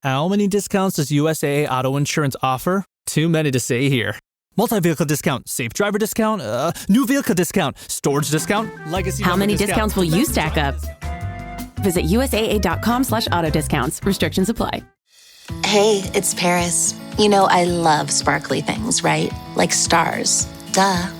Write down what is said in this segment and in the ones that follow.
How many discounts does USAA Auto Insurance offer? Too many to say here. Multi-vehicle discount, safe driver discount, new vehicle discount, storage discount, legacy. How many discounts will you stack up? Visit USAA.com/auto discounts. Restrictions apply. Hey, it's Paris. You know I love sparkly things, right? Like stars. Duh.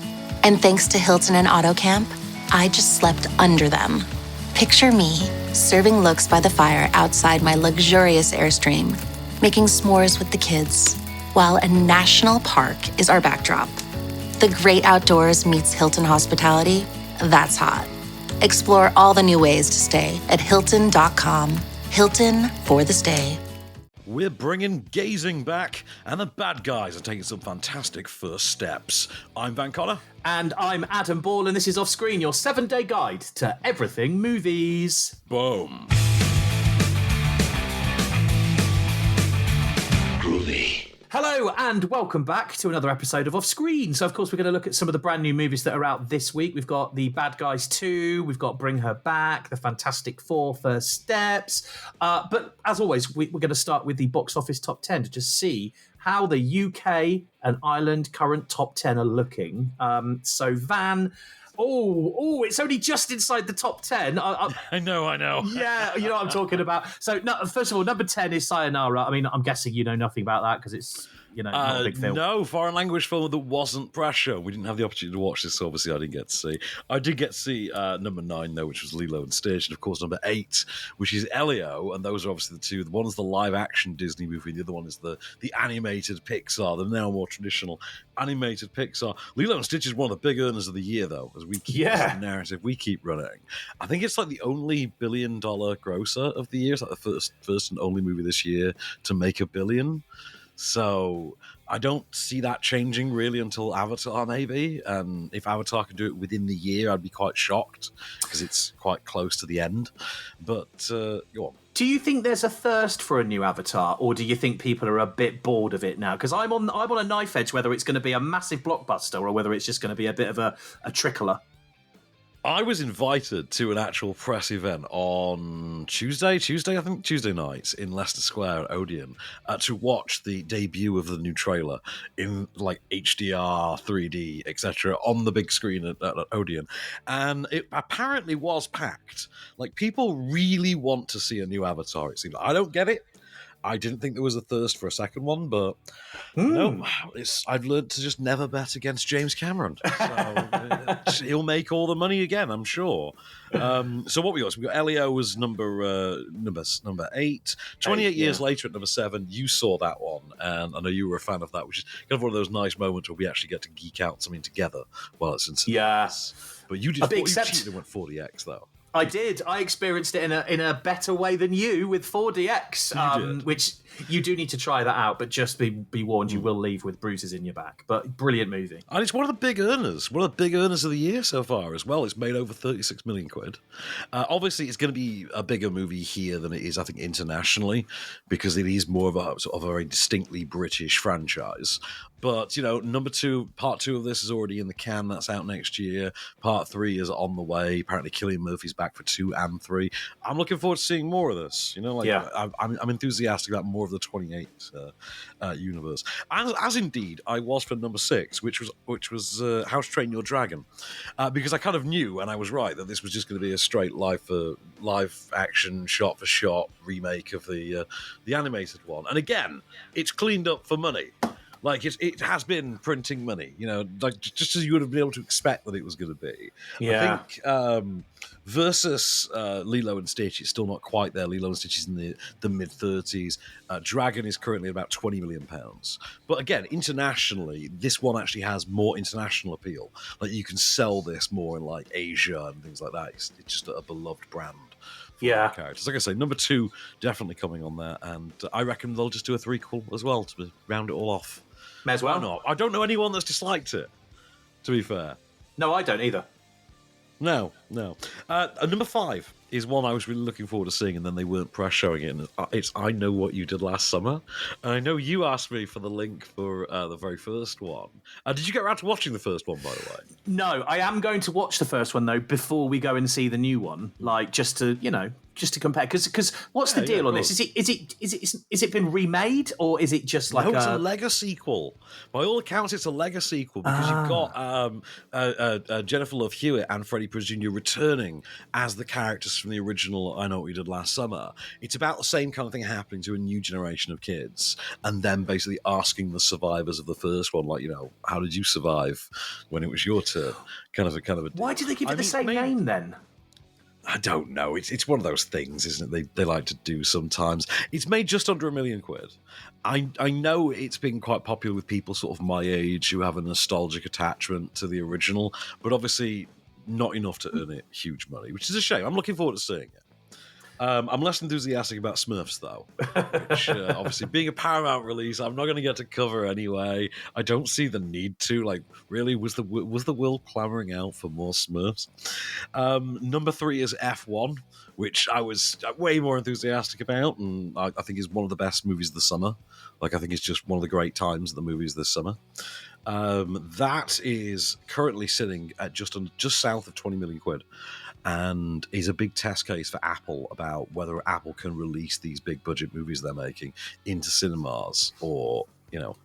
And thanks to Hilton and AutoCamp, I just slept under them. Picture me, serving looks by the fire outside my luxurious Airstream, making s'mores with the kids, while a national park is our backdrop. The great outdoors meets Hilton hospitality. That's hot. Explore all the new ways to stay at Hilton.com. Hilton for the stay. We're bringing gazing back, and the bad guys are taking some fantastic first steps. I'm Van Connor. And I'm Adam Ball, and this is Off Screen, your 7-day guide to everything movies. Boom. Groovy. Hello, and welcome back to another episode of Off Screen. So, of course, we're going to look at some of the brand new movies that are out this week. We've got The Bad Guys 2, we've got Bring Her Back, The Fantastic Four, First Steps. But, as always, we're going to start with the box office top 10 to just see how the UK and Ireland current top 10 are looking. So, Van... Oh, it's only just inside the top 10. I know. Yeah, you know what I'm talking about. So, first of all, number 10 is Sayonara. I mean, I'm guessing you know nothing about that because it's, not a big film. No, foreign language film that wasn't pressure. We didn't have the opportunity to watch this, so obviously I didn't get to see. I did get to see number 9, though, which was Lilo and Stitch, and of course number 8, which is Elio, and those are obviously the two. The one is the live-action Disney movie, the other one is the animated Pixar, the now more traditional animated Pixar. Lilo and Stitch is one of the big earners of the year, though, as we keep the narrative we keep running. I think it's like the only billion-dollar grosser of the year. It's like the first and only movie this year to make $1 billion. So I don't see that changing really until Avatar, maybe. And if Avatar can do it within the year, I'd be quite shocked because it's quite close to the end. But go on. Do you think there's a thirst for a new Avatar, or do you think people are a bit bored of it now? Because I'm on a knife edge whether it's going to be a massive blockbuster or whether it's just going to be a bit of a trickler. I was invited to an actual press event on Tuesday night in Leicester Square at Odeon to watch the debut of the new trailer in like HDR, 3D, etc. on the big screen at Odeon. And it apparently was packed. Like, people really want to see a new Avatar, it seems. I don't get it. I didn't think there was a thirst for a second one, but no, I've learned to just never bet against James Cameron. So he'll make all the money again, I'm sure. So what we got? So we got Elio was number 8. 28 years later at number 7, you saw that one, and I know you were a fan of that, which is kind of one of those nice moments where we actually get to geek out something together while it's in cinemas. Yeah. But you cheated and went 40X though. I did. I experienced it in a better way than you with 4DX, which you do need to try that out. But just be warned, you will leave with bruises in your back. But brilliant movie, and it's one of the big earners of the year so far as well. It's made over 36 million quid. Obviously, it's going to be a bigger movie here than it is, I think, internationally, because it is more of a sort of a very distinctly British franchise. But, number 2, part 2 of this is already in the can. That's out next year. Part 3 is on the way. Apparently, Cillian Murphy's back for 2 and 3. I'm looking forward to seeing more of this. I'm enthusiastic about more of the 28 universe. As indeed I was for number 6, which was How to Train Your Dragon, because I kind of knew, and I was right, that this was just going to be a straight live action, shot for shot remake of the animated one. And again, it's cleaned up for money. Like, it has been printing money, like just as you would have been able to expect that it was going to be. Yeah. I think versus Lilo and Stitch, it's still not quite there. Lilo and Stitch is in the mid-30s. Dragon is currently about £20 million. But again, internationally, this one actually has more international appeal. Like, you can sell this more in like Asia and things like that. It's just a beloved brand. Yeah. Characters. Like I say, number 2 definitely coming on there, and I reckon they'll just do a threequel as well to round it all off. May as well. Why not? I don't know anyone that's disliked it, to be fair. No, I don't either. No. Number 5 is one I was really looking forward to seeing, and then they weren't press showing it. And it's I Know What You Did Last Summer. And I know you asked me for the link for the very first one. Did you get around to watching the first one, by the way? No, I am going to watch the first one, though, before we go and see the new one. Like, just to, just to compare? Because what's the deal on this? Is it been remade, or is it just like it's a Lego sequel? By all accounts, it's a Lego sequel because you've got Jennifer Love Hewitt and Freddie Prinze Jr. returning as the characters from the original I Know What You Did Last Summer. It's about the same kind of thing happening to a new generation of kids, and then basically asking the survivors of the first one, like, how did you survive when it was your turn? Kind of a deal. Why did they give it the same name then? I don't know. It's one of those things, isn't it? They like to do sometimes. It's made just under £1 million. I know it's been quite popular with people sort of my age who have a nostalgic attachment to the original, but obviously not enough to earn it huge money, which is a shame. I'm looking forward to seeing it. I'm less enthusiastic about Smurfs, though, which obviously being a Paramount release, I'm not going to get to cover anyway. I don't see the need to. Like, really, was the world clamoring out for more Smurfs? Number 3 is F1, which I was way more enthusiastic about, and I think is one of the best movies of the summer. Like, I think it's just one of the great times of the movies this summer. That is currently sitting at just south of £20 million. And is a big test case for Apple about whether Apple can release these big budget movies they're making into cinemas, or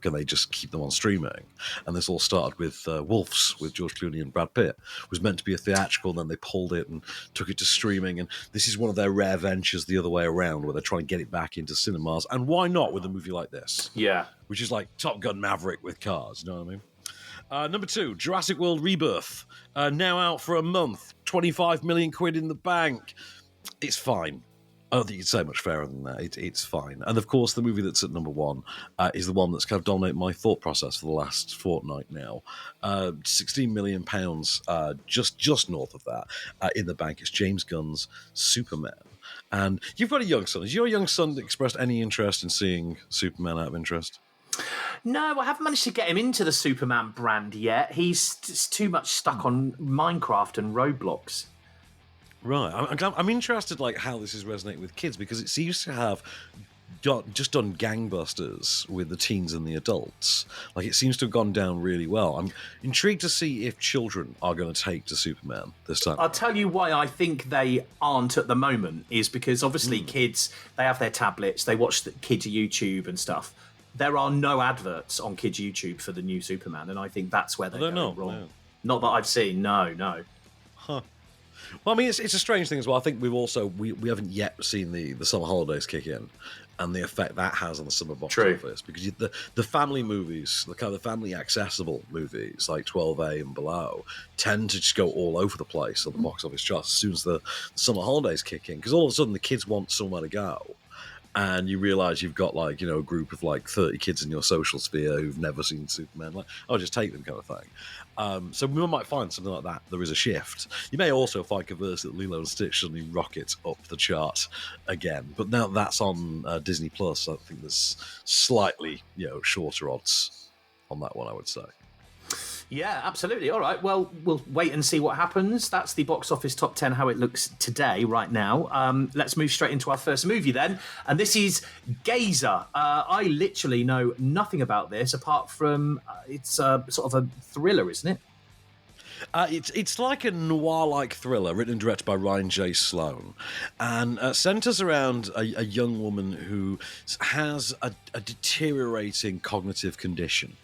can they just keep them on streaming? And this all started with Wolves with George Clooney and Brad Pitt. It was meant to be a theatrical, and then they pulled it and took it to streaming. And this is one of their rare ventures the other way around, where they're trying to get it back into cinemas. And why not with a movie like this? Yeah, which is like Top Gun Maverick with cars. You know what I mean? Number 2, Jurassic World Rebirth. Now out for a month. 25 million quid in the bank. It's fine. I don't think you can say much fairer than that. It's fine. And of course, the movie that's at number 1 is the one that's kind of dominated my thought process for the last fortnight now. £16 million, just north of that, in the bank. It's James Gunn's Superman. And you've got a young son. Has your young son expressed any interest in seeing Superman out of interest? No, I haven't managed to get him into the Superman brand yet. He's too much stuck on Minecraft and Roblox. Right. I'm interested, like, how this is resonating with kids, because it seems to have just done gangbusters with the teens and the adults. Like, it seems to have gone down really well. I'm intrigued to see if children are going to take to Superman this time. I'll tell you why I think they aren't at the moment, is because obviously kids, they have their tablets, they watch the kids' YouTube and stuff. There are no adverts on kids' YouTube for the new Superman, and I think that's where they're going wrong. No. Not that I've seen, no. Huh. Well, I mean, it's a strange thing as well. I think we've also we haven't yet seen the summer holidays kick in, and the effect that has on the summer box office. Because the family movies, the kind of family accessible movies like 12A and below, tend to just go all over the place on the box office charts as soon as the summer holidays kick in. Because all of a sudden the kids want somewhere to go. And you realise you've got, like, a group of like 30 kids in your social sphere who've never seen Superman. Like, I'll just take them, kind of thing. So we might find something like that. There is a shift. You may also find, conversely, that Lilo and Stitch suddenly rockets up the chart again. But now that's on Disney Plus. I think there's slightly, shorter odds on that one, I would say. Yeah, absolutely. All right. Well, we'll wait and see what happens. That's the box office top 10, how it looks today, right now. Let's move straight into our first movie then. And this is Gazer. I literally know nothing about this apart from it's sort of a thriller, isn't it? It's like a noir-like thriller written and directed by Ryan J. Sloan, and centers around a young woman who has a deteriorating cognitive condition.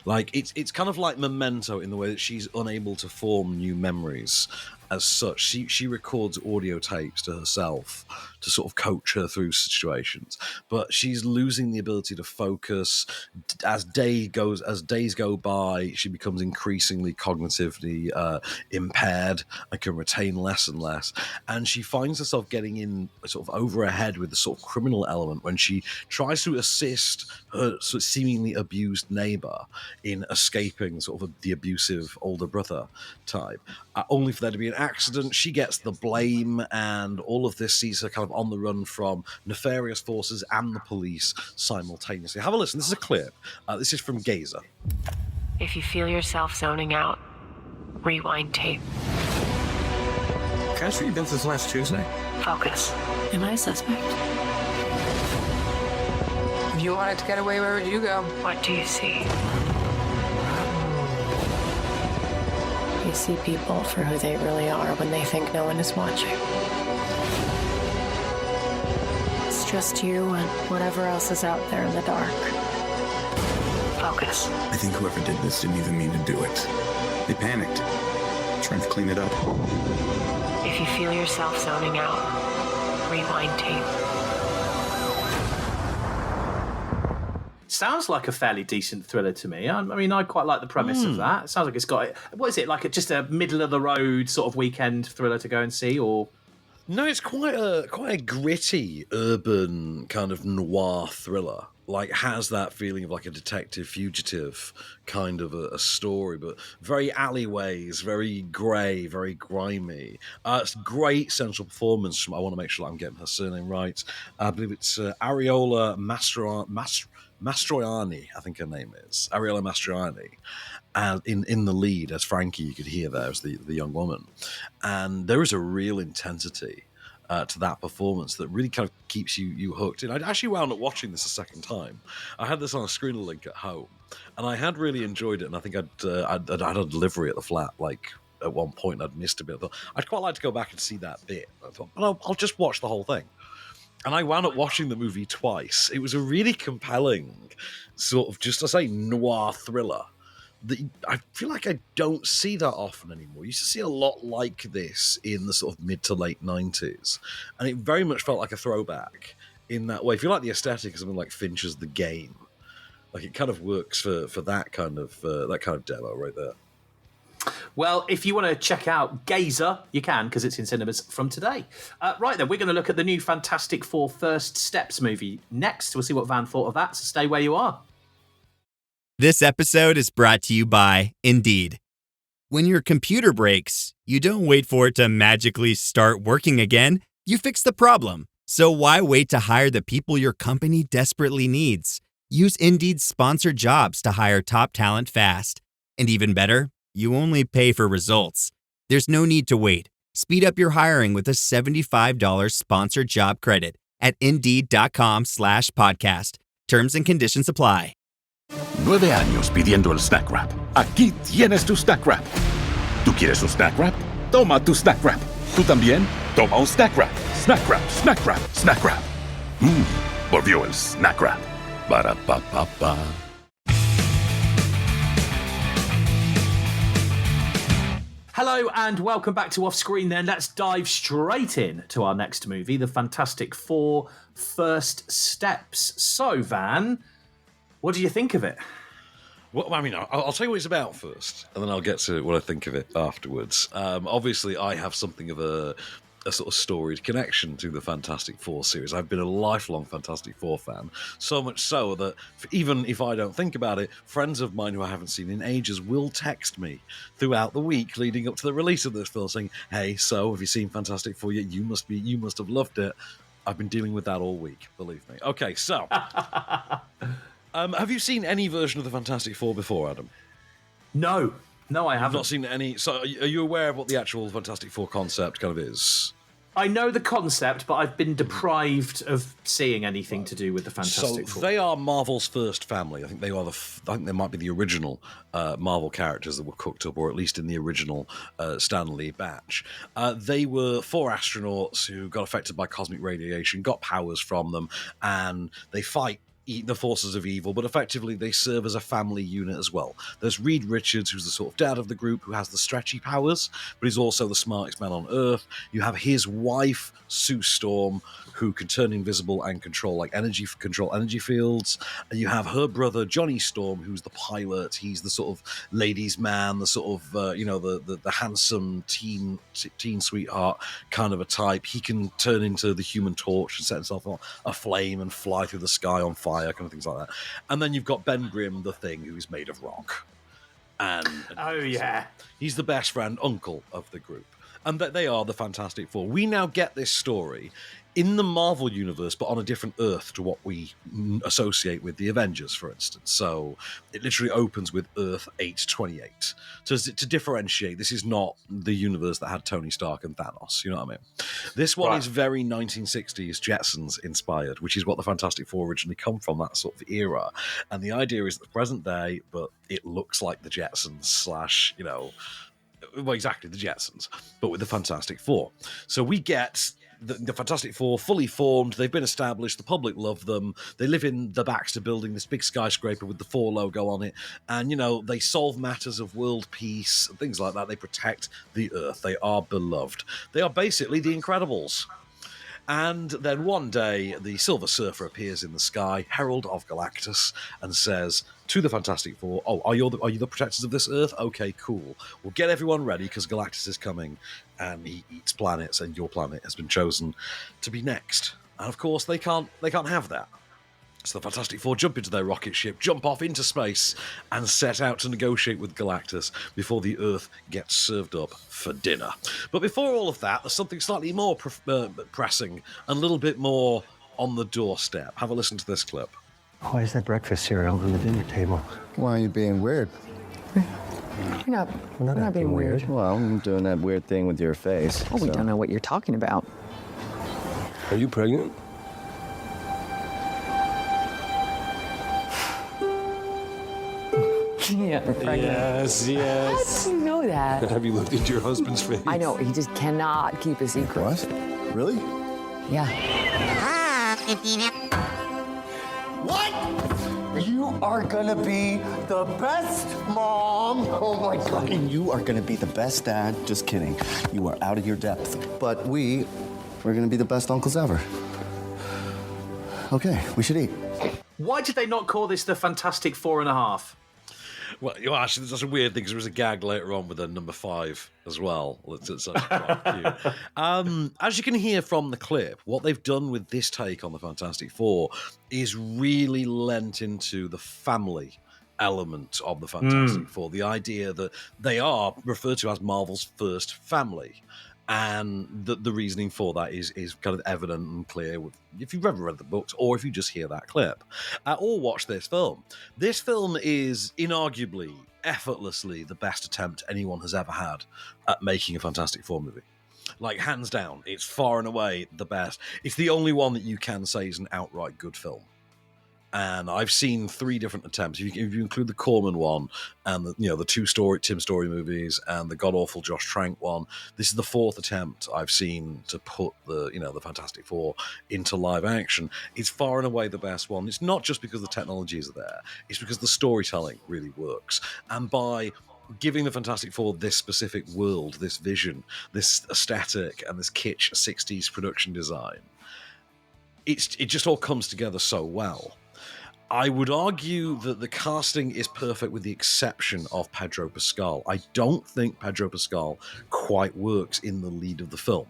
Like, it's kind of like Memento in the way that she's unable to form new memories as such. She records audio tapes to herself to sort of coach her through situations, but she's losing the ability to focus. As days go by, she becomes increasingly cognitively impaired and can retain less and less. And she finds herself getting in sort of over her head with the sort of criminal element when she tries to assist her sort of seemingly abused neighbor in escaping sort of the abusive older brother type, only for there to be an accident. She gets the blame, and all of this sees her kind of on the run from nefarious forces and the police simultaneously. Have a listen. This is a clip. This is from Gazer. If you feel yourself zoning out, rewind tape. Can I ask where you've been since last Tuesday? Focus. Am I a suspect? If you wanted to get away, where would you go? What do you see? You see people for who they really are when they think no one is watching. just you and whatever else is out there in the dark. Focus. I think whoever did this didn't even mean to do it. They panicked, trying to clean it up. If you feel yourself zoning out, rewind tape. Sounds like a fairly decent thriller to me. I mean, I quite like the premise of that. It sounds like it's got, what is it, like just a middle of the road sort of weekend thriller to go and see, or? No, it's quite a gritty urban kind of noir thriller. Like, has that feeling of like a detective fugitive kind of a story, but very alleyways, very grey, very grimy. It's great central performance from, I want to make sure I'm getting her surname right. I believe it's Ariola Mastroianni, I think her name is. Ariola Mastroianni. And in the lead, as Frankie, you could hear there as the young woman. And there is a real intensity to that performance that really kind of keeps you hooked in. I actually wound up watching this a second time. I had this on a screener link at home, and I had really enjoyed it. And I think I'd had a delivery at the flat, like at one point I'd missed a bit. I thought I'd quite like to go back and see that bit. I thought, well, I'll just watch the whole thing. And I wound up watching the movie twice. It was a really compelling sort of, just to say, noir thriller that I feel like I don't see that often anymore. You used to see a lot like this in the sort of mid to late 90s. And it very much felt like a throwback in that way. If you like the aesthetic of something like Fincher's The Game, like it kind of works for that kind of demo right there. Well, if you want to check out Gazer, you can, because it's in cinemas from today. Right then, we're going to look at the new Fantastic Four First Steps movie next. We'll see what Van thought of that, so stay where you are. This episode is brought to you by Indeed. When your computer breaks, you don't wait for it to magically start working again. You fix the problem. So why wait to hire the people your company desperately needs? Use Indeed's sponsored jobs to hire top talent fast. And even better, you only pay for results. There's no need to wait. Speed up your hiring with a $75 sponsored job credit at Indeed.com/podcast. Terms and conditions apply. 9 años pidiendo el Snack Wrap. Aquí tienes tu Snack Wrap. ¿Tú quieres un Snack Wrap? Toma tu Snack Wrap. ¿Tú también? Toma un Snack Wrap. Snack Wrap, Snack Wrap, Snack Wrap. Volvió el Snack Wrap. Ba pa pa pa. Hello and welcome back to Off Screen then. Let's dive straight in to our next movie, The Fantastic Four First Steps. So, Van, what do you think of it? Well, I mean, I'll tell you what it's about first, and then I'll get to what I think of it afterwards. Obviously, I have something of a sort of storied connection to the Fantastic Four series. I've been a lifelong Fantastic Four fan, so much so that even if I don't think about it, friends of mine who I haven't seen in ages will text me throughout the week leading up to the release of this film saying, "Hey, so have you seen Fantastic Four yet? You must have loved it." I've been dealing with that all week, believe me. Okay, so have you seen any version of the Fantastic Four before, Adam? No, I haven't. You've not seen any. So, are you aware of what the actual Fantastic Four concept kind of is? I know the concept, but I've been deprived of seeing anything to do with the Fantastic Four. They are Marvel's first family. I think they are I think they might be the original Marvel characters that were cooked up, or at least in the original Stan Lee batch. They were 4 astronauts who got affected by cosmic radiation, got powers from them, and they fight the forces of evil, but effectively they serve as a family unit as well. There's Reed Richards, who's the sort of dad of the group, who has the stretchy powers, but he's also the smartest man on Earth. You have his wife, Sue Storm, who can turn invisible and control energy fields. And you have her brother, Johnny Storm, who's the pilot. He's the sort of ladies' man, the sort of the handsome teen sweetheart kind of a type. He can turn into the Human Torch and set himself on aflame and fly through the sky on fire, kind of things like that. And then you've got Ben Grimm, the Thing, who's made of rock. And he's the best friend, uncle of the group. And that they are the Fantastic Four. We now get this story in the Marvel universe, but on a different Earth to what we associate with the Avengers, for instance. So it literally opens with Earth 828. So to differentiate, this is not the universe that had Tony Stark and Thanos, you know what I mean? This one is very 1960s Jetsons inspired, which is what the Fantastic Four originally come from, that sort of era. And the idea is the present day, but it looks like the Jetsons / well, exactly, the Jetsons, but with the Fantastic Four. So we get the Fantastic Four, fully formed, they've been established, the public love them, they live in the Baxter building, this big skyscraper with the Four logo on it, and, they solve matters of world peace, and things like that. They protect the Earth. They are beloved. They are basically the Incredibles. And then one day, the Silver Surfer appears in the sky, Herald of Galactus, and says to the Fantastic Four, are you the protectors of this Earth? Okay, cool. We'll get everyone ready, because Galactus is coming, and he eats planets, and your planet has been chosen to be next. And of course, they can't have that. So the Fantastic Four jump into their rocket ship, jump off into space, and set out to negotiate with Galactus before the Earth gets served up for dinner. But before all of that, there's something slightly more pressing and a little bit more on the doorstep. Have a listen to this clip. Why is that breakfast cereal on the dinner table? Why are you being weird? We're not being weird. Well, I'm doing that weird thing with your face. Oh, we don't know what you're talking about. Are you pregnant? Yeah, pregnant. Yes. How do you know that? Have you looked into your husband's face? I know, he just cannot keep a secret. What? Really? Yeah. What? You are gonna be the best mom. Oh my God. And you are gonna be the best dad. Just kidding. You are out of your depth. But we're gonna be the best uncles ever. Okay, we should eat. Why did they not call this the Fantastic 4.5? Well, actually, there's a weird thing because there was a gag later on with a number 5 as well. It's quite cute. As you can hear from the clip, what they've done with this take on the Fantastic Four is really lent into the family element of the Fantastic Four. The idea that they are referred to as Marvel's first family. And the reasoning for that is kind of evident and clear if you've ever read the books or if you just hear that clip or watch this film. This film is inarguably, effortlessly the best attempt anyone has ever had at making a Fantastic Four movie. Like, hands down, it's far and away the best. It's the only one that you can say is an outright good film. And I've seen 3 different attempts. If you include the Corman one and the 2 Tim Story movies and the god-awful Josh Trank one, this is the 4th attempt I've seen to put the Fantastic Four into live action. It's far and away the best one. It's not just because the technology is there. It's because the storytelling really works. And by giving the Fantastic Four this specific world, this vision, this aesthetic, and this kitsch 60s production design, it just all comes together so well. I would argue that the casting is perfect with the exception of Pedro Pascal. I don't think Pedro Pascal quite works in the lead of the film.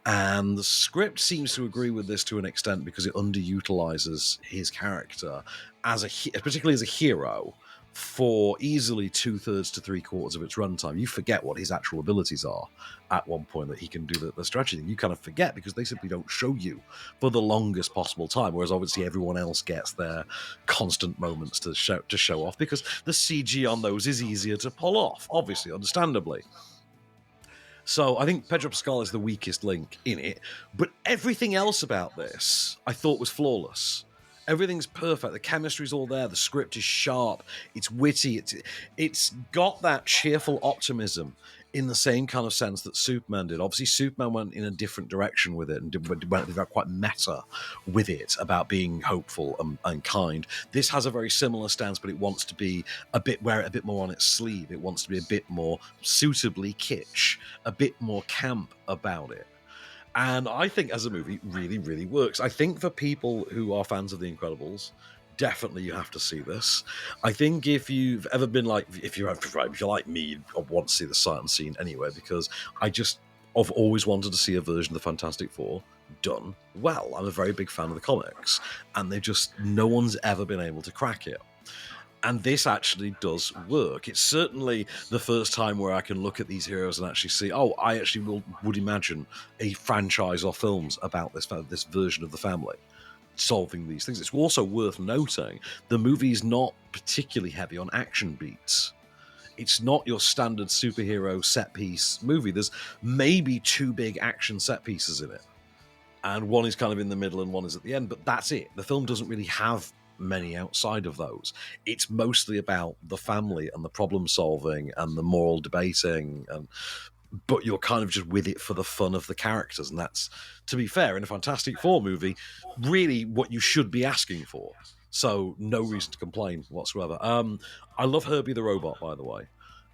And the script seems to agree with this to an extent because it underutilizes his character, particularly as a hero, for easily 2/3 to 3/4 of its runtime. You forget what his actual abilities are at one point, that he can do the stretching thing. You kind of forget because they simply don't show you for the longest possible time, whereas obviously everyone else gets their constant moments to show off because the CG on those is easier to pull off, obviously, understandably. So I think Pedro Pascal is the weakest link in it, but everything else about this I thought was flawless. Everything's perfect. The chemistry's all there. The script is sharp. It's witty. It's got that cheerful optimism in the same kind of sense that Superman did. Obviously, Superman went in a different direction with it and went quite meta with it about being hopeful and kind. This has a very similar stance, but it wants to be wear it a bit more on its sleeve. It wants to be a bit more suitably kitsch, a bit more camp about it. And I think as a movie, really, really works. I think for people who are fans of The Incredibles, definitely you have to see this. I think if you've ever been if you're like me, you want to see the sight unseen anyway, because I've always wanted to see a version of the Fantastic Four done well. I'm a very big fan of the comics, and no one's ever been able to crack it. And this actually does work. It's certainly the first time where I can look at these heroes and actually see, I actually would imagine a franchise or films about this version of the family solving these things. It's also worth noting the movie's not particularly heavy on action beats. It's not your standard superhero set piece movie. There's maybe 2 big action set pieces in it. And one is kind of in the middle and one is at the end, but that's it. The film doesn't really have many outside of those. It's mostly about the family and the problem solving and the moral debating and but you're kind of just with it for the fun of the characters. And that's, to be fair, in a Fantastic Four movie, really what you should be asking for. So no reason to complain whatsoever. I love Herbie the Robot, by the way.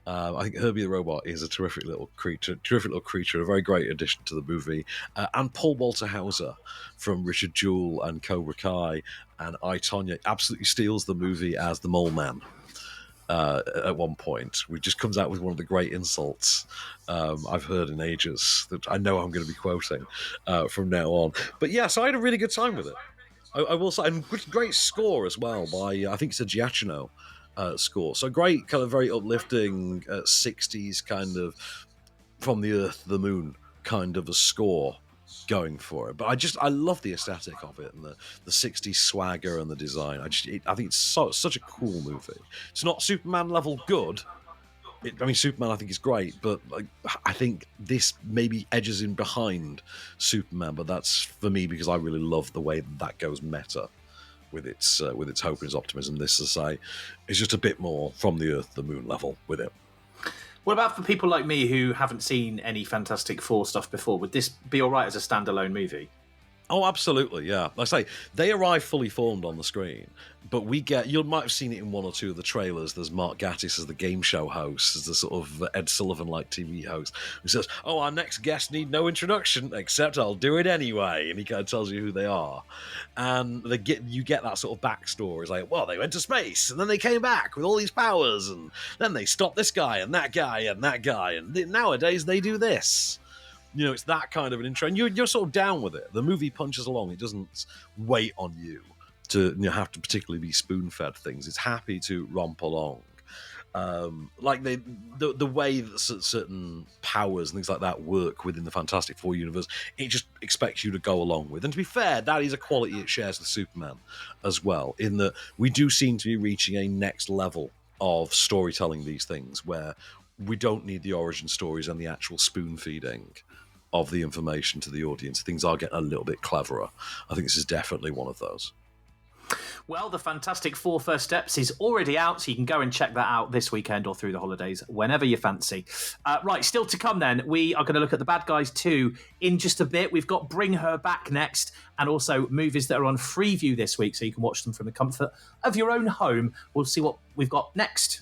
I think Herbie the Robot is a terrific little creature, a very great addition to the movie. And Paul Walter Hauser from Richard Jewell and Cobra Kai and I, Tonya absolutely steals the movie as the Mole Man. At one point, which just comes out with one of the great insults I've heard in ages that I know I'm going to be quoting from now on. But yeah, so I had a really good time with it. I will say, and great score as well by, I think it's a Giacchino score. So great, kind of very uplifting 60s kind of from the earth to the moon kind of a score going for it. But I love the aesthetic of it and the 60s swagger and the design. I think it's such a cool movie. It's not Superman level good. Superman I think is great, but I think this maybe edges in behind Superman. But that's for me because I really love the way that goes meta with its hope and its optimism. This, as I say, is just a bit more from the earth to the moon level with it. What about for people like me who haven't seen any Fantastic Four stuff before? Would this be all right as a standalone movie? Oh, absolutely, yeah. Like I say, they arrive fully formed on the screen, but you might have seen it in one or two of the trailers. There's Mark Gatiss as the game show host, as the sort of Ed Sullivan-like TV host, who says, "Oh, our next guests need no introduction, except I'll do it anyway," and he kind of tells you who they are. And you get that sort of backstory. It's like, well, they went to space, and then they came back with all these powers, and then they stopped this guy, and that guy, and that guy, and nowadays they do this. You know, it's that kind of an intro, and you're sort of down with it. The movie punches along; it doesn't wait on you to have to particularly be spoon-fed things. It's happy to romp along, like the way that certain powers and things like that work within the Fantastic Four universe. It just expects you to go along with. And to be fair, that is a quality it shares with Superman as well. In that we do seem to be reaching a next level of storytelling these things, where we don't need the origin stories and the actual spoon-feeding of the information to the audience. Things are getting a little bit cleverer. I think this is definitely one of those. Well, the Fantastic Four First Steps is already out, so you can go and check that out this weekend or through the holidays, whenever you fancy. Right, still to come then, we are going to look at The Bad Guys 2 in just a bit. We've got Bring Her Back next, and also movies that are on Freeview this week, so you can watch them from the comfort of your own home. We'll see what we've got next.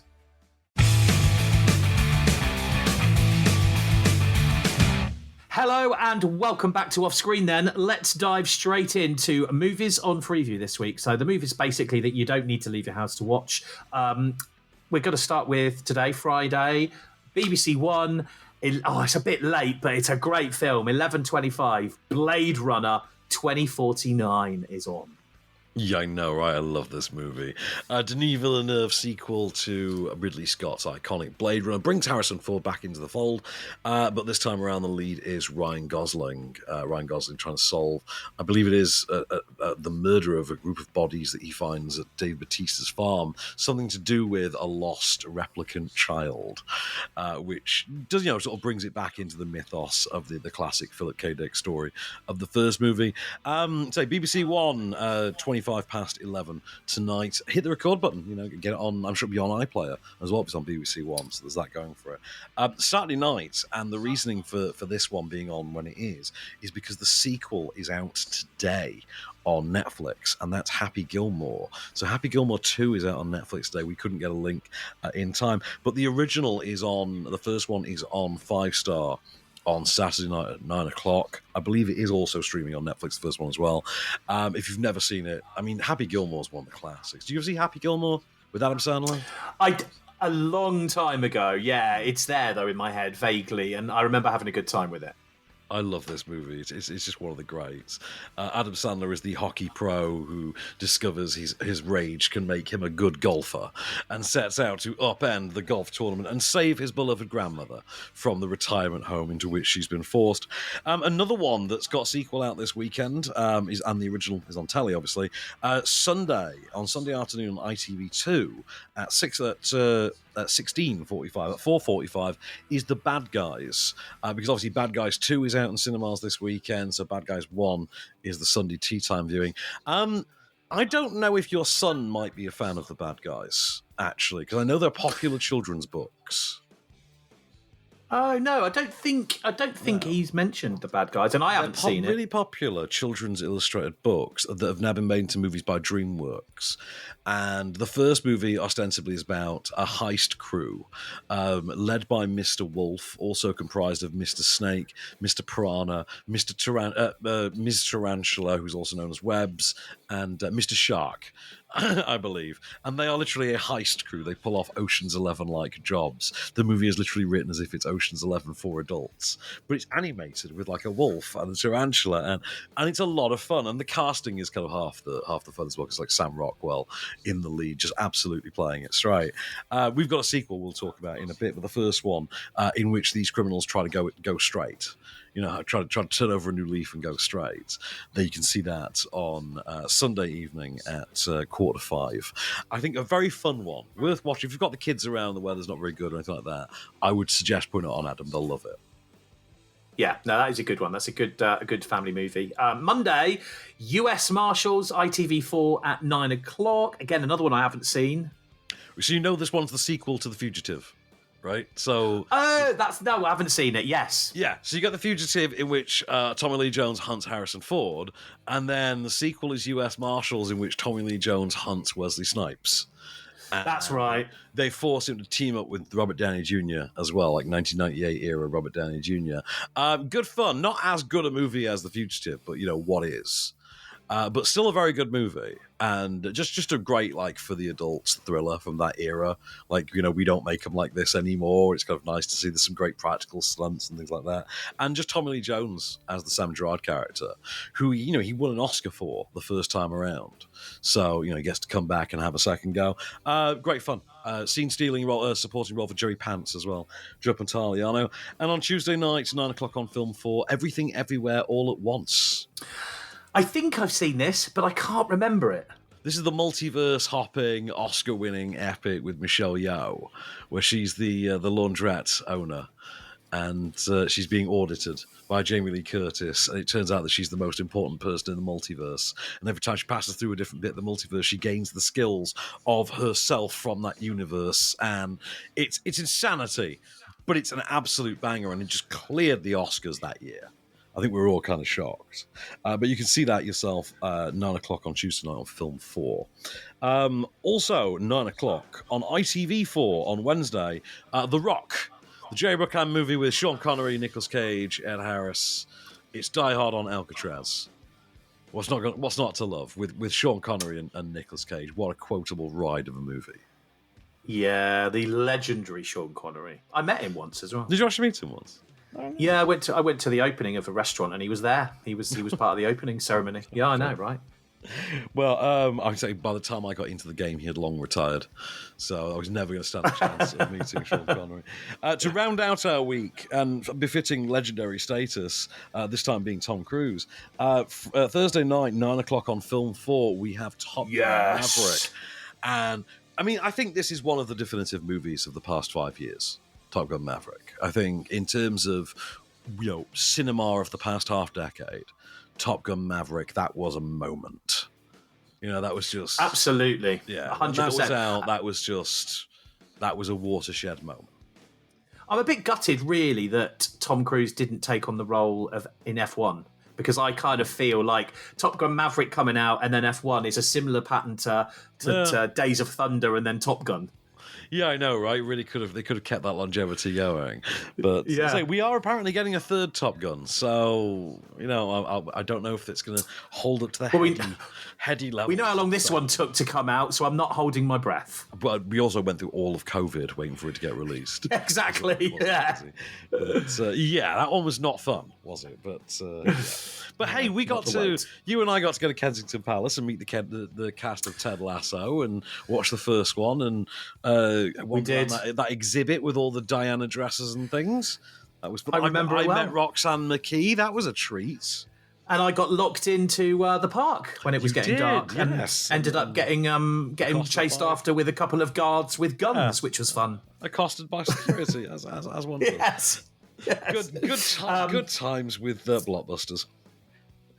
Hello and welcome back to Off Screen then. Let's dive straight into movies on Freeview this week. So the movies basically that you don't need to leave your house to watch. We're going to start with today, Friday, BBC One. It's a bit late, but it's a great film. 11:25, Blade Runner 2049 is on. Yeah, I know, right? I love this movie. Denis Villeneuve sequel to Ridley Scott's iconic Blade Runner brings Harrison Ford back into the fold, but this time around the lead is Ryan Gosling. Ryan Gosling trying to solve, I believe it is, the murder of a group of bodies that he finds at Dave Bautista's farm, something to do with a lost replicant child, which does, sort of brings it back into the mythos of the classic Philip K. Dick story of the first movie. BBC One, 11:25 tonight. Hit the record button, get it on. I'm sure it'll be on iPlayer as well if it's on BBC One, so there's that going for it. Saturday night, and the reasoning for this one being on when it is because the sequel is out today on Netflix, and that's Happy Gilmore. So Happy Gilmore 2 is out on Netflix today. We couldn't get a link in time, but the original is on, the first one is on 5-star on Saturday night at 9 o'clock. I believe it is also streaming on Netflix, the first one as well. If you've never seen it, Happy Gilmore is one of the classics. Do you ever see Happy Gilmore with Adam Sandler? A long time ago, yeah. It's there, though, in my head, vaguely, and I remember having a good time with it. I love this movie. It's just one of the greats. Adam Sandler is the hockey pro who discovers his rage can make him a good golfer and sets out to upend the golf tournament and save his beloved grandmother from the retirement home into which she's been forced. Another one that's got a sequel out this weekend, and the original is on telly, obviously. Sunday afternoon on ITV2 at 16:45, at 4:45 is The Bad Guys, because obviously Bad Guys 2 is out in cinemas this weekend, so Bad Guys 1 is the Sunday tea time viewing. I don't know if your son might be a fan of The Bad Guys, actually, because I know they're popular children's books. Oh no, I don't think he's mentioned The Bad Guys, and I haven't seen it. Really popular children's illustrated books that have now been made into movies by DreamWorks, and the first movie ostensibly is about a heist crew led by Mr. Wolf, also comprised of Mr. Snake, Mr. Piranha, Ms. Tarantula, who's also known as Webbs, and Mr. Shark. I believe. And they are literally a heist crew. They pull off Ocean's 11-like jobs. The movie is literally written as if it's Ocean's 11 for adults. But it's animated with like a wolf and a tarantula, and it's a lot of fun. And the casting is kind of half the fun as well, because like Sam Rockwell in the lead, just absolutely playing it straight. We've got a sequel we'll talk about in a bit, but the first one in which these criminals try to go straight. You know, try to turn over a new leaf and go straight. There you can see that on Sunday evening at 4:45. I think a very fun one, worth watching. If you've got the kids around, the weather's not very good or anything like that, I would suggest putting it on, Adam. They'll love it. Yeah, no, that is a good one. That's a good family movie. Monday, US Marshals, ITV4 at 9 o'clock. Again, another one I haven't seen. So you know this one's the sequel to The Fugitive, right? So I haven't seen it. Yes, yeah. So you got The Fugitive, in which Tommy Lee Jones hunts Harrison Ford, and then the sequel is U.S. Marshals, in which Tommy Lee Jones hunts Wesley Snipes. That's right. They force him to team up with Robert Downey Jr. as well, like 1998 era Robert Downey Jr. Good fun. Not as good a movie as The Fugitive, but you know what is. But still a very good movie, and just a great, like, for the adults thriller from that era. Like, you know, we don't make them like this anymore. It's kind of nice to see there's some great practical stunts and things like that. And just Tommy Lee Jones as the Sam Gerard character, who, you know, he won an Oscar for the first time around. So, you know, he gets to come back and have a second go. Great fun. Scene stealing role, supporting role for Jerry Pants as well. Joe Pantoliano. And on Tuesday night, 9 o'clock on Film 4, Everything Everywhere All at Once. I think I've seen this, but I can't remember it. This is the multiverse hopping, Oscar-winning epic with Michelle Yeoh, where she's the laundrette owner, and she's being audited by Jamie Lee Curtis, and it turns out that she's the most important person in the multiverse. And every time she passes through a different bit of the multiverse, she gains the skills of herself from that universe, and it's insanity, but it's an absolute banger, and it just cleared the Oscars that year. I think we were all kind of shocked. But you can see that yourself 9 o'clock on Tuesday night on Film 4. Also, 9 o'clock on ITV4 on Wednesday, The Rock, the Jerry Bruckheimer movie with Sean Connery, Nicolas Cage, Ed Harris. It's Die Hard on Alcatraz. What's not to love with Sean Connery and Nicolas Cage? What a quotable ride of a movie. Yeah, the legendary Sean Connery. I met him once as well. Did you actually meet him once? Yeah, I went to the opening of a restaurant and he was there. He was part of the opening ceremony. Yeah, I know, right? Well, I'd say by the time I got into the game, he had long retired, so I was never going to stand a chance of meeting Sean Connery. To round out our week, and befitting legendary status, this time being Tom Cruise, Thursday night, 9 o'clock on Film 4, we have Top Gun Maverick. And, I mean, I think this is one of the definitive movies of the past 5 years. Top Gun Maverick. I think in terms of, you know, cinema of the past half decade, Top Gun Maverick, that was a moment. You know, that was just... Absolutely. Yeah. 100%. That was out, that was a watershed moment. I'm a bit gutted, really, that Tom Cruise didn't take on the role in F1, because I kind of feel like Top Gun Maverick coming out and then F1 is a similar pattern to Days of Thunder and then Top Gun. Yeah, I know, right? Really they could have kept that longevity going. But yeah. So we are apparently getting a third Top Gun, so you know, I don't know if it's going to hold up to the heady level. We know how long this one took to come out, so I'm not holding my breath. But we also went through all of COVID waiting for it to get released. Exactly. Yeah. But, yeah, that one was not fun, was it? But yeah. But hey, you and I got to go to Kensington Palace and meet the cast of Ted Lasso and watch the first one, and we did that exhibit with all the Diana dresses and things. That was fun. I remember I well. met Roxanne McKee. That was a treat. And I got locked into the park when it was getting dark, yes. and ended up getting chased after with a couple of guards with guns, which was fun. Accosted by security, as one does. Yes. Good times with blockbusters.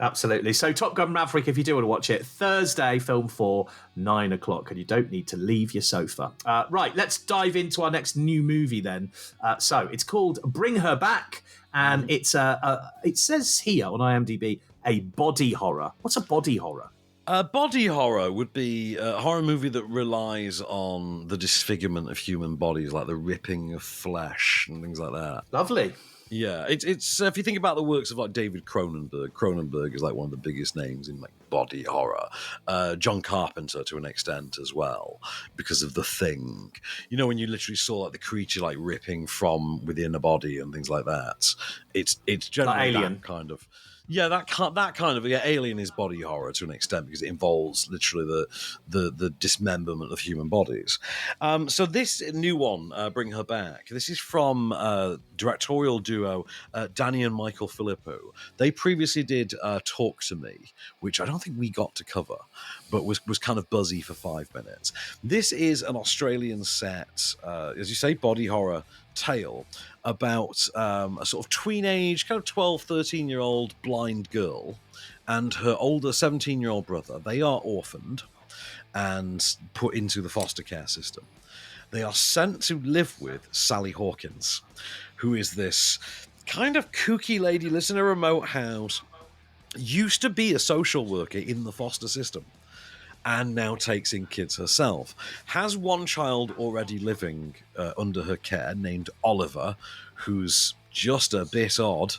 Absolutely. So Top Gun Maverick, if you do want to watch it, Thursday, film 4, 9 o'clock, and you don't need to leave your sofa. Right, let's dive into our next new movie then. So it's called Bring Her Back, and it's it says here on IMDb, a body horror. What's a body horror? Body horror would be a horror movie that relies on the disfigurement of human bodies, like the ripping of flesh and things like that. Lovely. Yeah, it's if you think about the works of like David Cronenberg is like one of the biggest names in like body horror. John Carpenter to an extent as well, because of The Thing. You know, when you literally saw like the creature like ripping from within a body and things like that. It's generally like Alien that kind of. Yeah, that kind of Alien is body horror to an extent because it involves literally the dismemberment of human bodies. So this new one, Bring Her Back, this is from directorial duo Danny and Michael Filippo. They previously did Talk to Me, which I don't think we got to cover, but was kind of buzzy for 5 minutes. This is an Australian set, as you say, body horror tale about a sort of tweenage, kind of 12, 13-year-old blind girl and her older 17-year-old brother. They are orphaned and put into the foster care system. They are sent to live with Sally Hawkins, who is this kind of kooky lady, lives in a remote house, used to be a social worker in the foster system, and now takes in kids herself. Has one child already living under her care named Oliver, who's just a bit odd,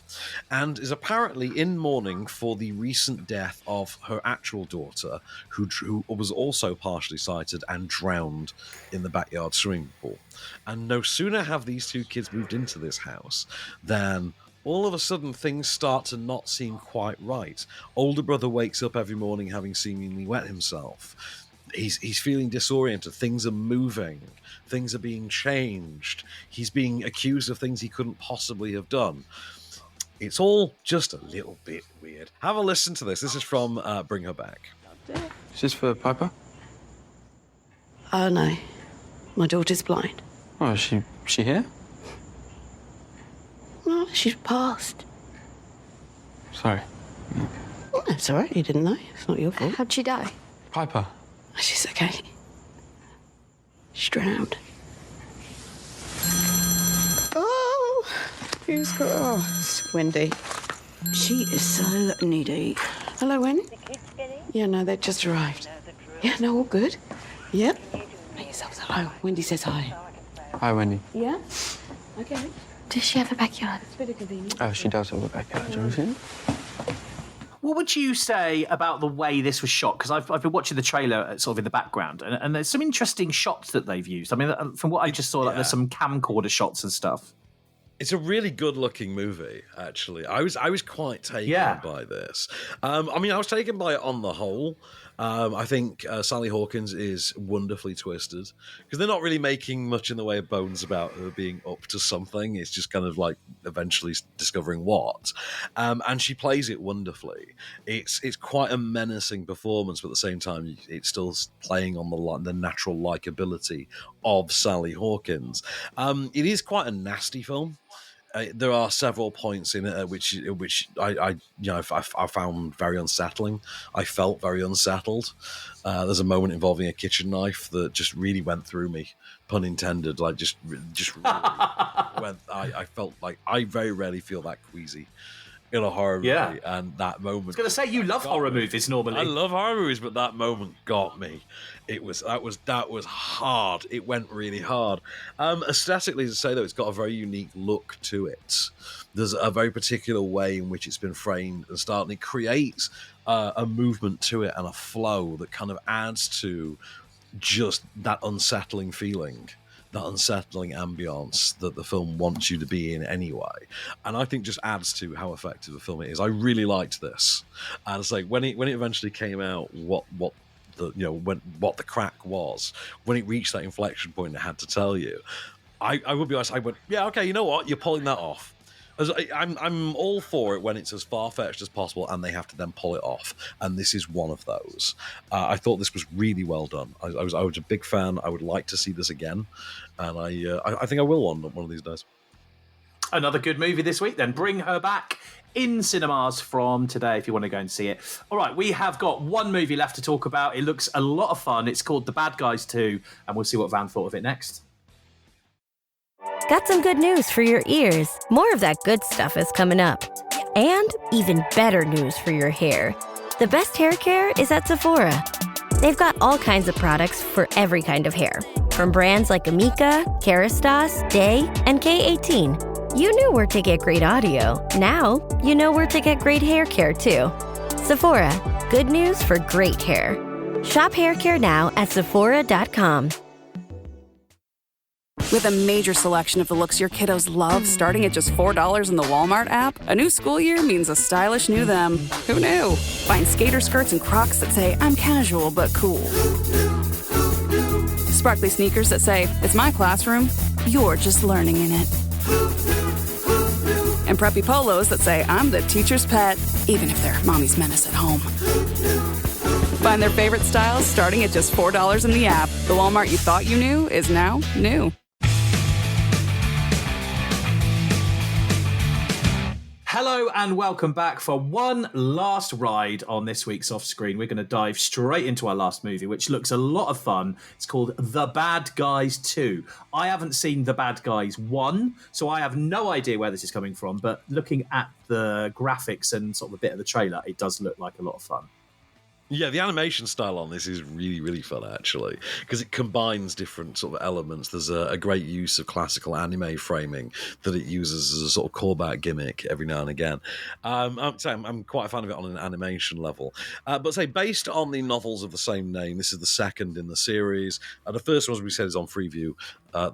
and is apparently in mourning for the recent death of her actual daughter, who was also partially sighted and drowned in the backyard swimming pool. And no sooner have these two kids moved into this house than all of a sudden things start to not seem quite right. Older brother wakes up every morning having seemingly wet himself. He's feeling disoriented. Things are moving. Things are being changed. He's being accused of things he couldn't possibly have done. It's all just a little bit weird. Have a listen to this. This is from Bring Her Back. Is this for Piper? Oh, no. My daughter's blind. Oh, is she here? No, she's passed. Sorry. Oh, that's all right. You didn't know. It's not your fault. How'd she die? Piper. She's okay. She's drowned. Oh, who's got... Oh, it's Wendy. She is so needy. Hello, Wendy. Yeah, no, they've just arrived. Yeah, no, all good. Yep. Make yourselves hello. Wendy says hi. Hi, Wendy. Yeah? Okay. Does she have a backyard? It's a bit of convenience. Oh, she does have a backyard. Do you want to see it? What would you say about the way this was shot? Because I've been watching the trailer sort of in the background, and there's some interesting shots that they've used. I mean, from what I just saw, like, there's some camcorder shots and stuff. It's a really good-looking movie, actually. I was quite taken by this. I mean, I was taken by it on the whole. I think Sally Hawkins is wonderfully twisted because they're not really making much in the way of bones about her being up to something. It's just kind of like eventually discovering what. And she plays it wonderfully. It's quite a menacing performance, but at the same time, it's still playing on the natural likability of Sally Hawkins. It is quite a nasty film. There are several points in it which I found very unsettling. I felt very unsettled. There's a moment involving a kitchen knife that just really went through me, pun intended. Like just really went. I felt like I very rarely feel that queasy in a horror movie, and that moment. I was going to say you love horror movies normally. I love horror movies, but that moment got me. That was hard. It went really hard. Aesthetically, to say though, it's got a very unique look to it. There's a very particular way in which it's been framed and started. And it creates a movement to it and a flow that kind of adds to just that unsettling feeling, that unsettling ambience that the film wants you to be in anyway. And I think just adds to how effective the film is. I really liked this. And it's like when it eventually came out, what the crack was, when it reached that inflection point, it had to tell you. I would be honest, I went, yeah, okay, you know what? You're pulling that off. I'm all for it when it's as far-fetched as possible and they have to then pull it off, and this is one of those. I thought this was really well done. I was a big fan. I would like to see this again, and I think I will one of these days. Another good movie this week then. Bring Her Back in cinemas from today if you want to go and see it. All right, we have got one movie left to talk about. It looks a lot of fun. It's called The Bad Guys 2, and we'll see what Van thought of it next. Got some good news for your ears. More of that good stuff is coming up. And even better news for your hair. The best hair care is at Sephora. They've got all kinds of products for every kind of hair. From brands like Amika, Kerastase, Day, and K18. You knew where to get great audio. Now, you know where to get great hair care too. Sephora, good news for great hair. Shop hair care now at Sephora.com. With a major selection of the looks your kiddos love starting at just $4 in the Walmart app, a new school year means a stylish new them. Who knew? Find skater skirts and Crocs that say, I'm casual but cool. Sparkly sneakers that say, it's my classroom, you're just learning in it. And preppy polos that say, I'm the teacher's pet, even if they're mommy's menace at home. Find their favorite styles starting at just $4 in the app. The Walmart you thought you knew is now new. Hello and welcome back for one last ride on this week's Off Screen. We're going to dive straight into our last movie, which looks a lot of fun. It's called The Bad Guys 2. I haven't seen The Bad Guys 1, so I have no idea where this is coming from, but looking at the graphics and sort of a bit of the trailer, it does look like a lot of fun. Yeah, the animation style on this is really, really fun, actually, because it combines different sort of elements. There's a great use of classical anime framing that it uses as a sort of callback gimmick every now and again. I'm quite a fan of it on an animation level. But say, based on the novels of the same name, this is the second in the series. The first one, as we said, is on Freeview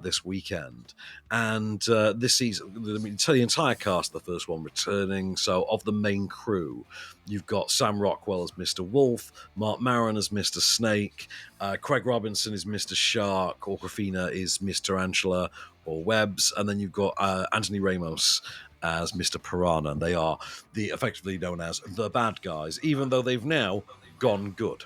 this weekend. And this season, the entire cast of the first one returning. So of the main crew, you've got Sam Rockwell as Mr. Wolf, Mark Maron as Mr. Snake, Craig Robinson is Mr. Shark, Awkwafina is Mr. Tarantula or Webbs, and then you've got Anthony Ramos as Mr. Piranha. And they are effectively known as the bad guys, even though they've now gone good.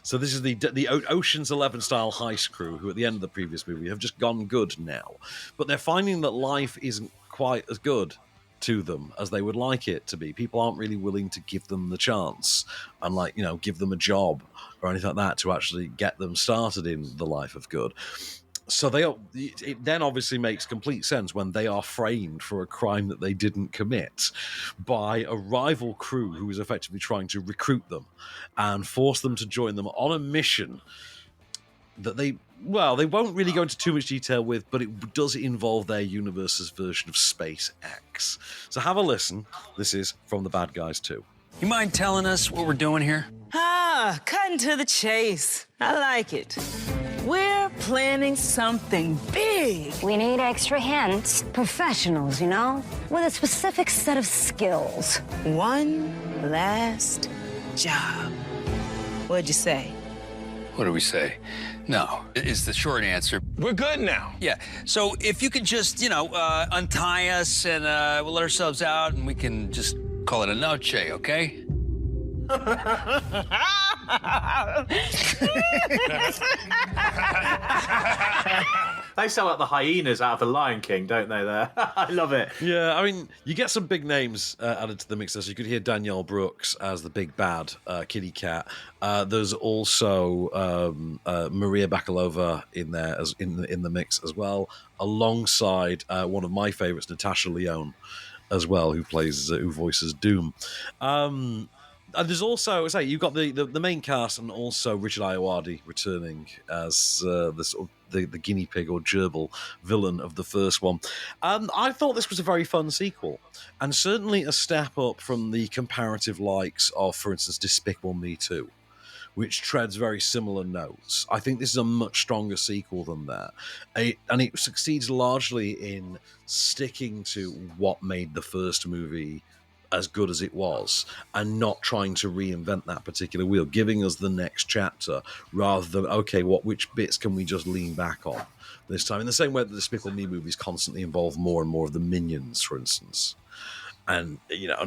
So this is the Ocean's 11 style heist crew who at the end of the previous movie have just gone good now. But they're finding that life isn't quite as good to them as they would like it to be. People aren't really willing to give them the chance and give them a job or anything like that to actually get them started in the life of good. So it then obviously makes complete sense when they are framed for a crime that they didn't commit by a rival crew who is effectively trying to recruit them and force them to join them on a mission that they won't really go into too much detail with, but it does involve their universe's version of SpaceX. So have a listen. This is from The Bad Guys 2. You mind telling us what we're doing here? Cutting to the chase. I like it. We're planning something big. We need extra hands. Professionals, you know, with a specific set of skills. One last job. What'd you say? What do we say? No, is the short answer. We're good now. Yeah, so if you could just, untie us and we'll let ourselves out and we can just call it a noche, okay? They sound like the hyenas out of The Lion King, don't they, there? I love it. Yeah, I mean, you get some big names added to the mix there. So you could hear Danielle Brooks as the big bad kitty cat. There's also Maria Bakalova in there in the mix as well, alongside one of my favorites, Natasha Lyonne, as well, who voices Doom. And there's also, you've got the main cast and also Richard Ayoade returning as the guinea pig or gerbil villain of the first one. I thought this was a very fun sequel, and certainly a step up from the comparative likes of, for instance, Despicable Me 2, which treads very similar notes. I think this is a much stronger sequel than that. And it succeeds largely in sticking to what made the first movie as good as it was and not trying to reinvent that particular wheel, giving us the next chapter rather than, okay, which bits can we just lean back on this time? In the same way that the Despicable Me movies constantly involve more and more of the Minions, for instance. And,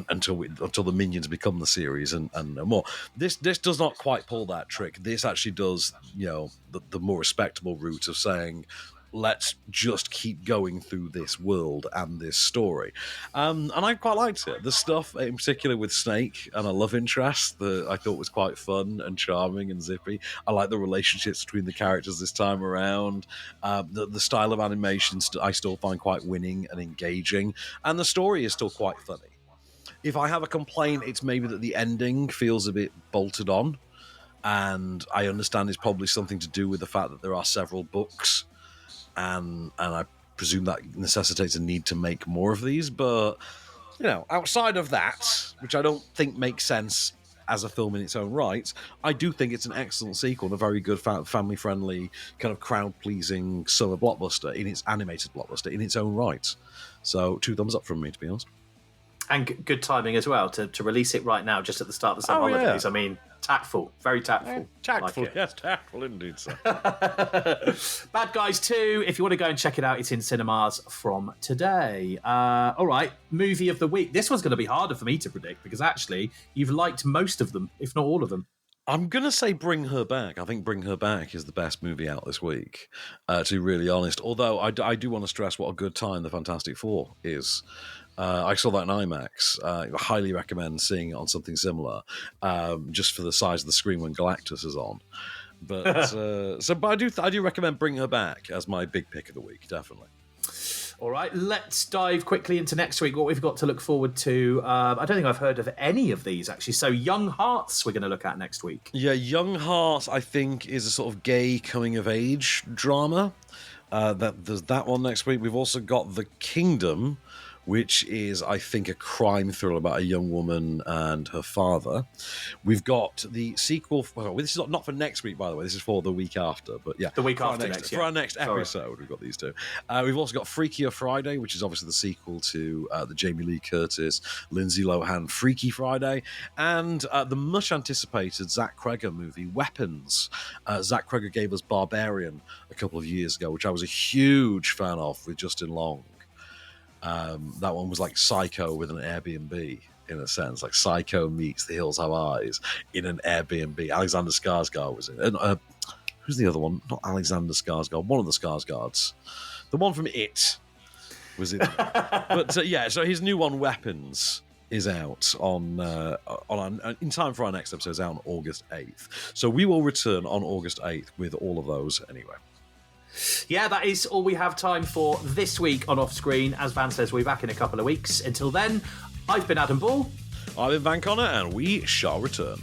until the Minions become the series and more. This does not quite pull that trick. This actually does, the more respectable route of saying, let's just keep going through this world and this story. And I quite liked it. The stuff in particular with Snake and a love interest that I thought was quite fun and charming and zippy. I like the relationships between the characters this time around. The style of animation I still find quite winning and engaging, and the story is still quite funny. If I have a complaint, it's maybe that the ending feels a bit bolted on, and I understand it's probably something to do with the fact that there are several books, and I presume that necessitates a need to make more of these. But, you know, outside of that, which I don't think makes sense as a film in its own right, I do think it's an excellent sequel and a very good family-friendly, kind of crowd-pleasing summer blockbuster, in its animated blockbuster, in its own right. So 2 thumbs up from me, to be honest. And good timing as well to release it right now, just at the start of the summer holidays. I mean, tactful, very tactful. Tactful, like yes, tactful indeed, sir. Bad Guys 2, if you want to go and check it out, it's in cinemas from today. All right, movie of the week. This one's going to be harder for me to predict because actually you've liked most of them, if not all of them. I'm going to say Bring Her Back. I think Bring Her Back is the best movie out this week, to be really honest. Although I do want to stress what a good time The Fantastic Four is. I saw that in IMAX. I highly recommend seeing it on something similar, just for the size of the screen when Galactus is on. But but I do recommend Bring Her Back as my big pick of the week, definitely. All right, let's dive quickly into next week, what we've got to look forward to. I don't think I've heard of any of these, actually. So Young Hearts we're going to look at next week. Yeah, Young Hearts, I think, is a sort of gay coming-of-age drama. There's that one next week. We've also got The Kingdom, which is, I think, a crime thriller about a young woman and her father. We've got the sequel. Well, this is not for next week, by the way. This is for the week after. But yeah, the week after next. For our next episode, we've got these two. We've also got Freakier Friday, which is obviously the sequel to the Jamie Lee Curtis, Lindsay Lohan Freaky Friday, and the much anticipated Zach Cregger movie Weapons. Zach Cregger gave us Barbarian a couple of years ago, which I was a huge fan of with Justin Long. That one was like Psycho with an Airbnb, in a sense. Like Psycho meets The Hills Have Eyes in an Airbnb. Alexander Skarsgård was in it. Who's the other one? Not Alexander Skarsgård. One of the Skarsgårds. The one from It was in there. But yeah, so his new one, Weapons, is out in time for our next episode. It's out on August 8th. So we will return on August 8th with all of those anyway. Yeah, that is all we have time for this week on Off Screen. As Van says, we'll be back in a couple of weeks. Until then, I've been Adam Ball. I've been Van Connor, and we shall return.